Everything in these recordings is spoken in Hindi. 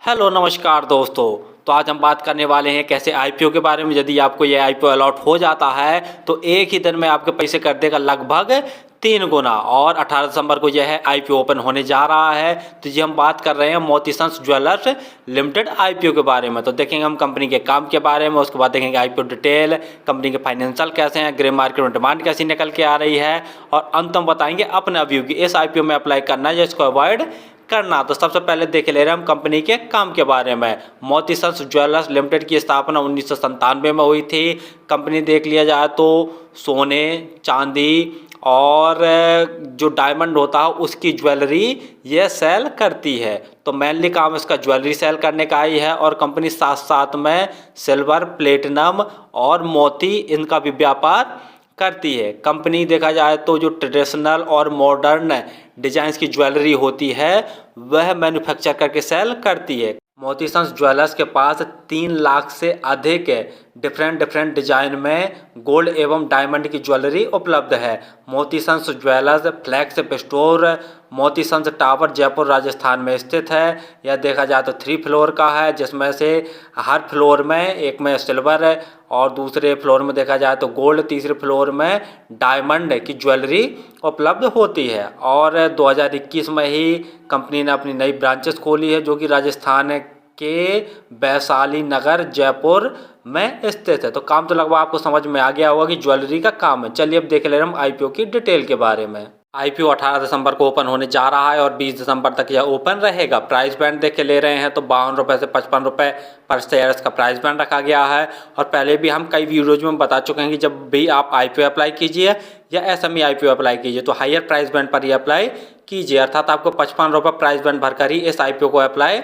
हेलो नमस्कार दोस्तों। तो आज हम बात करने वाले हैं कैसे आईपीओ के बारे में। यदि आपको ये आईपीओ अलॉट हो जाता है तो एक ही दिन में आपके पैसे कर देगा लगभग 3 गुना। और 18 दिसंबर को यह है आईपीओ ओपन होने जा रहा है। तो ये हम बात कर रहे हैं मोती सन्स ज्वेलर्स लिमिटेड आईपीओ के बारे में। तो देखेंगे हम कंपनी के काम के बारे में, उसके बाद देखेंगे आईपीओ डिटेल, कंपनी के फाइनेंशियल कैसे हैं, ग्रे मार्केट में डिमांड कैसी निकल के आ रही है, और अंत में बताएंगे अपना व्यू कि इस आईपीओ में अप्लाई करना है या इसको अवॉइड करना। तो सबसे पहले देख ले रहे हैं हम कंपनी के काम के बारे में। मोती सन्स ज्वेलर्स लिमिटेड की स्थापना 1997 में हुई थी। कंपनी देख लिया जाए तो सोने, चांदी और जो डायमंड होता है उसकी ज्वेलरी ये सेल करती है। तो मेनली काम इसका ज्वेलरी सेल करने का ही है। और कंपनी साथ साथ में सिल्वर, प्लेटिनम और मोती इनका भी व्यापार करती है। कंपनी देखा जाए तो जो ट्रेडिशनल और मॉडर्न डिजाइन्स की ज्वेलरी होती है वह मैन्युफैक्चर करके सेल करती है। मोती सन्स ज्वेलर्स के पास 3 लाख से अधिक डिफरेंट डिजाइन में गोल्ड एवं डायमंड की ज्वेलरी उपलब्ध है। मोती सन्स ज्वेलर्स फ्लैगशिप स्टोर मोती सन्स टावर जयपुर राजस्थान में स्थित है। यह देखा जाए तो 3 फ्लोर का है, जिसमें से हर फ्लोर में एक में सिल्वर है और दूसरे फ्लोर में देखा जाए तो गोल्ड, तीसरे फ्लोर में डायमंड की ज्वेलरी उपलब्ध होती है। और 2021 में ही कंपनी ने अपनी नई ब्रांचेस खोली है जो कि राजस्थान के वैशाली नगर जयपुर में स्थित है। तो काम तो लगभग आपको समझ में आ गया होगा कि ज्वेलरी का काम है। चलिए अब देख ले रहे हम आईपीओ की डिटेल के बारे में। आईपीओ 18 दिसंबर को ओपन होने जा रहा है और 20 दिसंबर तक यह ओपन रहेगा। प्राइस बैंड देख के ले रहे हैं तो 52 रुपये से 55 रुपये पर शेयर का प्राइस बैंड रखा गया है। और पहले भी हम कई वीडियोज में बता चुके हैं कि जब भी आप आईपीओ अप्लाई कीजिए या एसएमई आईपीओ अप्लाई कीजिए तो हायर प्राइस बैंड पर ही अप्लाई कीजिए, अर्थात आपको 55 रुपये प्राइस बैंड भरकर ही इस आईपीओ को अप्लाई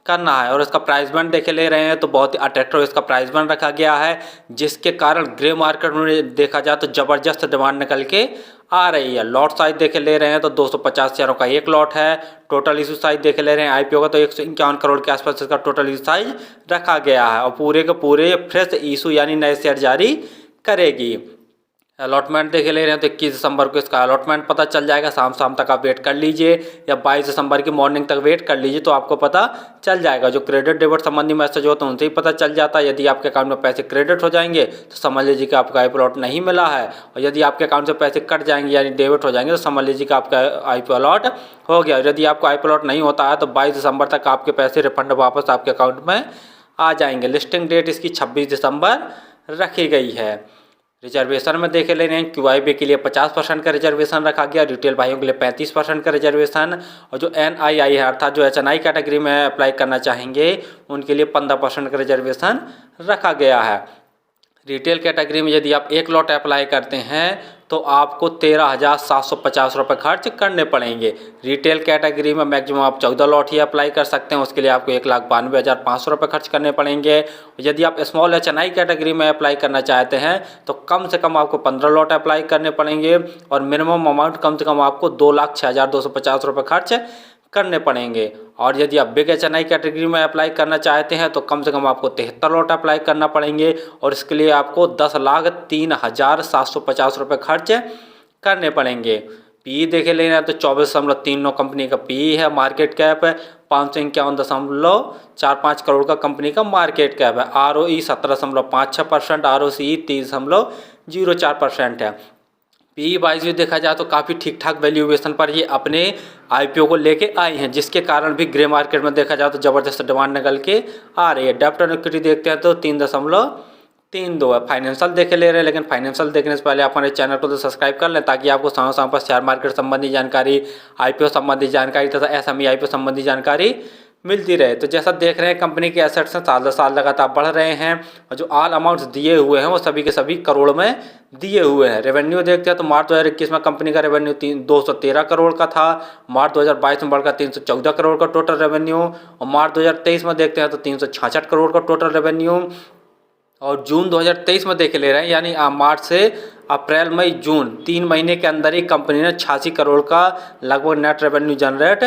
करना है। और इसका प्राइस बैंड देखे ले रहे हैं तो बहुत ही अट्रैक्टिव इसका प्राइस बैंड रखा गया है, जिसके कारण ग्रे मार्केट में देखा जाए तो ज़बरदस्त डिमांड निकल के आ रही है। लॉट साइज देखे ले रहे हैं तो 250 शेयरों का एक लॉट है। टोटल इशू साइज देखे ले रहे हैं आईपीओ का तो 151 करोड़ के आसपास इसका टोटल इशू साइज रखा गया है। और पूरे के पूरे फ्रेश इशू यानी नए शेयर जारी करेगी। अलॉटमेंट देखे ले रहे हैं तो 21 दिसंबर को इसका अलॉटमेंट पता चल जाएगा। शाम तक आप वेट कर लीजिए या 22 दिसंबर की मॉर्निंग तक वेट कर लीजिए तो आपको पता चल जाएगा। जो क्रेडिट डेबिट संबंधी मैसेज होता है उनसे ही पता चल जाता है। यदि आपके अकाउंट में पैसे क्रेडिट हो जाएंगे तो समझ लीजिए कि आपका आईपीओ अलॉट नहीं मिला है, और यदि आपके अकाउंट से पैसे कट जाएंगे यानी डेबिट हो जाएंगे तो समझ लीजिए कि आपका आईपीओ अलॉट हो गया। यदि आपको आईपीओ अलॉट नहीं होता है तो 22 दिसंबर तक आपके पैसे रिफंड वापस आपके अकाउंट में आ जाएंगे। लिस्टिंग डेट इसकी 26 दिसंबर रखी गई है। रिजर्वेशन में देखे ले रहे हैं क्यूआईबी के लिए 50% का रिजर्वेशन रखा गया, रिटेल भाइयों के लिए 35% का रिजर्वेशन, और जो एनआईआई है अर्थात जो एचएनआई कैटेगरी में अप्लाई करना चाहेंगे उनके लिए 15% का रिजर्वेशन रखा गया है। रिटेल कैटेगरी में यदि आप एक लॉट अप्लाई करते हैं तो आपको 13,750 रुपये खर्च करने पड़ेंगे। रिटेल कैटेगरी में मैक्सिमम आप 14 लॉट ही अप्लाई कर सकते हैं, उसके लिए आपको 1,92,500 रुपये खर्च करने पड़ेंगे। यदि आप स्मॉल एचएनआई कैटेगरी में अप्लाई करना चाहते हैं तो कम से कम आपको 15 लॉट अप्लाई करने पड़ेंगे और मिनिमम अमाउंट कम से कम आपको 2,06,250 रुपये खर्च करने पड़ेंगे। और यदि आप बिग एचएनआई कैटेगरी में अप्लाई करना चाहते हैं तो कम से कम आपको 73 लॉट अप्लाई करना पड़ेंगे और इसके लिए आपको 10,03,750 रुपये खर्च करने पड़ेंगे। पी देखे लेना तो 24.39 कंपनी का पी है। मार्केट कैप 551.45 करोड़ का कंपनी का मार्केट कैप है। ROE 17.56%, ROCE 30.04% है। पी वाइज भी देखा जाए तो काफ़ी ठीक ठाक वैल्यूएशन पर ये अपने आईपीओ को लेके आई हैं, जिसके कारण भी ग्रे मार्केट में देखा जाए तो ज़बरदस्त डिमांड निकल के आ रही है। डेब्ट और इक्विटी देखते हैं तो 3.32 है। फाइनेंशियल देखे ले रहे हैं, लेकिन फाइनेंशियल देखने से पहले आप हमारे चैनल को तो सब्सक्राइब कर लें ताकि आपको समय पर शेयर मार्केट संबंधी जानकारी, आईपीओ संबंधी जानकारी तथा एसएमई आईपीओ संबंधी जानकारी मिलती रहे। तो जैसा देख रहे हैं कंपनी के एसेट्स हैं साल दर साल लगातार बढ़ रहे हैं और जो ऑल अमाउंट्स दिए हुए हैं वो सभी के सभी करोड़ में दिए हुए हैं। रेवेन्यू देखते हैं तो मार्च 2021 में कंपनी का रेवेन्यू 213 करोड़ का था। मार्च 2022 में बढ़कर 314 करोड़ का टोटल रेवेन्यू, और मार्च 2023 में देखते हैं तो 366 करोड़ का टोटल रेवेन्यू। और जून 2023 में देख ले रहे हैं यानी मार्च से अप्रैल मई जून 3 महीने के अंदर ही कंपनी ने 86 करोड़ का लगभग नेट रेवेन्यू जनरेट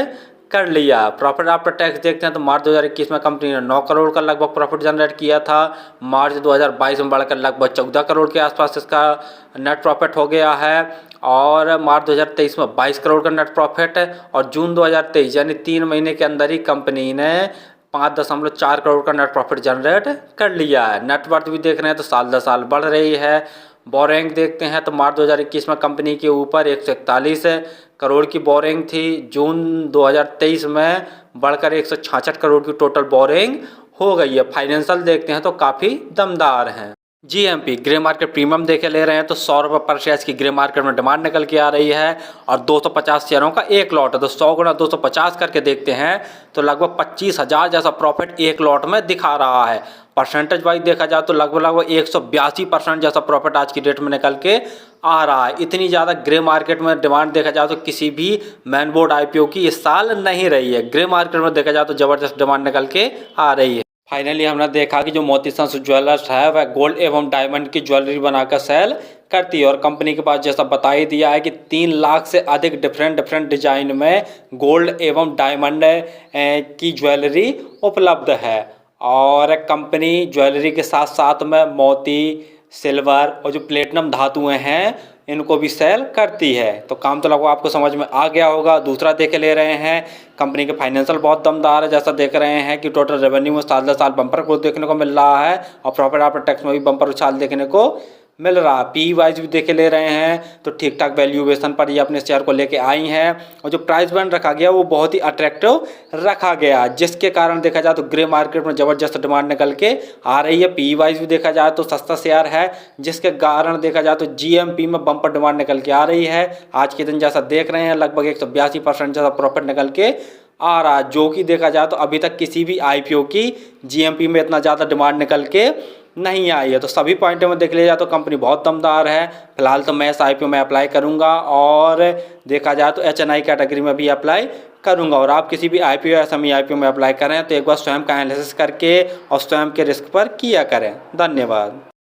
कर लिया। प्रॉफिट आफ्टर टैक्स देखते हैं तो मार्च 2021 में कंपनी ने 9 करोड़ का लगभग प्रॉफिट जनरेट किया था। मार्च 2022 में बढ़कर लगभग 14 करोड़ के आसपास इसका नेट प्रॉफिट हो गया है। और मार्च 2023 में 22 करोड़ का नेट प्रॉफिट है। और जून 2023 यानी 3 महीने के अंदर ही कंपनी ने 5.4 करोड़ का नेट प्रॉफिट जनरेट कर लिया है। नेटवर्थ भी देख रहे हैं तो साल दर साल बढ़ रही है। बोरिंग देखते हैं तो मार्च 2021 में कंपनी के ऊपर 141 करोड़ की बोरिंग थी। जून 2023 में बढ़कर 166 करोड़ की टोटल बोरिंग हो गई है। फाइनेंशियल देखते हैं तो काफ़ी दमदार हैं। जीएमपी ग्रे मार्केट प्रीमियम देखे ले रहे हैं तो 100 रुपये पर शेयर की ग्रे मार्केट में डिमांड निकल के आ रही है और 250 शेयरों का एक लॉट है। तो 100 गुणा 250 करके देखते हैं तो लगभग 25,000 जैसा प्रॉफिट एक लॉट में दिखा रहा है। परसेंटेज वाइज देखा जाए तो लगभग 182% जैसा प्रॉफिट आज की डेट में निकल के आ रहा है। इतनी ज़्यादा ग्रे मार्केट में डिमांड देखा जाए तो किसी भी मेन बोर्ड आईपीओ की इस साल नहीं रही है। ग्रे मार्केट में देखा जाए तो ज़बरदस्त डिमांड निकल के आ रही है। फाइनली हमने देखा कि जो मोती सन्स ज्वेलर्स है वह गोल्ड एवं डायमंड की ज्वेलरी बनाकर सेल करती है और कंपनी के पास जैसा बता ही दिया है कि 3 लाख से अधिक डिफरेंट डिजाइन में गोल्ड एवं डायमंड की ज्वेलरी उपलब्ध है। और कंपनी ज्वेलरी के साथ साथ में मोती, सिल्वर और जो प्लेटिनम धातुएं हैं इनको भी सेल करती है। तो काम तो लगभग आपको समझ में आ गया होगा। दूसरा देख ले रहे हैं कंपनी के फाइनेंशियल बहुत दमदार है। जैसा देख रहे हैं कि टोटल रेवेन्यू में साल दर साल बम्पर ग्रोथ देखने को मिल रहा है और प्रॉफिट आफ्टर टैक्स में भी बम्पर उछाल देखने को मिल रहा है। पी वाइज भी देखे ले रहे हैं तो ठीक ठाक वैल्यूएशन पर ये अपने शेयर को लेके आई हैं और जो प्राइस बैंड रखा गया वो बहुत ही अट्रैक्टिव रखा गया, जिसके कारण देखा जाए तो ग्रे मार्केट में ज़बरदस्त डिमांड निकल के आ रही है। पी वाइज भी देखा जाए तो सस्ता शेयर है, जिसके कारण देखा जाए तो जीएमपी में बम्पर डिमांड निकल के आ रही है। आज के दिन जैसा देख रहे हैं लगभग 182% जैसा प्रॉफिट निकल के आ रहा है, जो कि देखा जाए तो अभी तक किसी भी आईपीओ की जीएमपी में इतना ज़्यादा डिमांड निकल के नहीं आई है। तो सभी पॉइंटों में देख लिया जाए तो कंपनी बहुत दमदार है। फिलहाल तो मैं इस आईपीओ में अप्लाई करूंगा और देखा जाए तो एचएनआई कैटेगरी में भी अप्लाई करूंगा। और आप किसी भी आईपीओ या सेमी आईपीओ में अप्लाई करें तो एक बार स्वयं का एनालिसिस करके और स्वयं के रिस्क पर किया करें। धन्यवाद।